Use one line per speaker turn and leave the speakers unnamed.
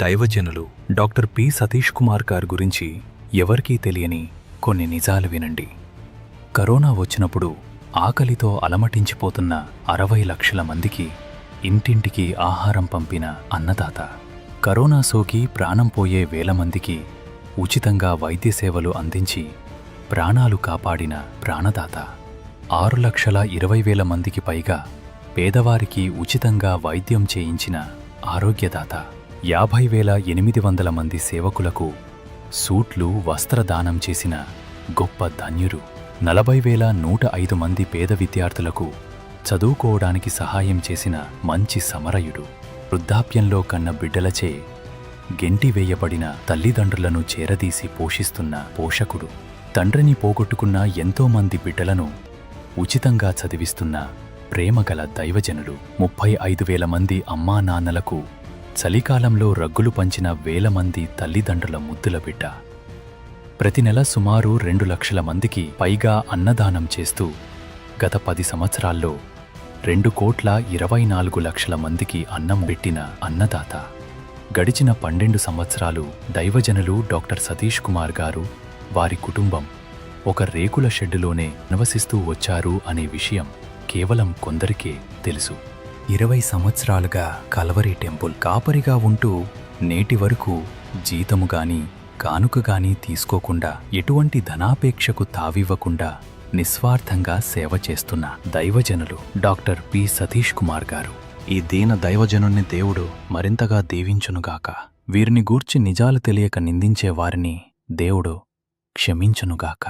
దైవజనులు doctor P Satish Kumar గారి గురించి ఎవరికీ తెలియని కొన్ని నిజాలు వినండి. కరోనా వచ్చినప్పుడు ఆకలితో అలమటించిపోతున్న 60 లక్షల మందికి ఇంటింటికి ఆహారం పంపిన అన్నదాత. కరోనా సోకి ప్రాణం పోయే వేల మందికి ఉచితంగా వైద్య సేవలు అందించి ప్రాణాలు కాపాడిన ప్రాణదాత. 6,20,000 మందికి పైగా పేదవారికి ఉచితంగా వైద్యం చేయించిన ఆరోగ్యదాత. 50,800 మంది సేవకులకు సూట్లు వస్త్రదానం చేసిన గొప్ప ధన్యుడు. 40,105 మంది పేద విద్యార్థులకు చదువుకోవడానికి సహాయం చేసిన మంచి సమరయుడు. వృద్ధాప్యంలో కన్న బిడ్డలచే గెంటివేయబడిన తల్లిదండ్రులను చేరదీసి పోషిస్తున్న పోషకుడు. తండ్రిని పోగొట్టుకున్న ఎంతోమంది బిడ్డలను ఉచితంగా చదివిస్తున్న ప్రేమగల దైవజనుడు. 35,000 మంది అమ్మా నాన్నలకు చలికాలంలో రగ్గులు పంచిన వేల మంది తల్లిదండ్రుల ముద్దుల బిడ్డ. ప్రతి నెల సుమారు 2 లక్షల మందికి పైగా అన్నదానం చేస్తూ గత 10 సంవత్సరాల్లో 2,24,00,000 మందికి అన్నం పెట్టిన అన్నదాత. గడిచిన 12 సంవత్సరాలు దైవజనులు డాక్టర్ సతీష్ కుమార్ గారు, వారి కుటుంబం ఒక రేకుల షెడ్డులోనే నివసిస్తూ వచ్చారు అనే విషయం కేవలం కొందరికే తెలుసు. 20 సంవత్సరాలుగా కల్వరి టెంపుల్ కాపరిగా ఉంటూ నేటి వరకు జీతముగాని కానుకగాని తీసుకోకుండా ఎటువంటి ధనాపేక్షకు తావివ్వకుండా నిస్వార్థంగా సేవ చేస్తున్న దైవజనులు డాక్టర్ పి సతీష్ కుమార్ గారు. ఈ దీన దైవజనుణ్ణి దేవుడు మరింతగా దీవించునుగాక. వీరిని గూర్చి నిజాలు తెలియక నిందించే వారిని దేవుడు క్షమించునుగాక.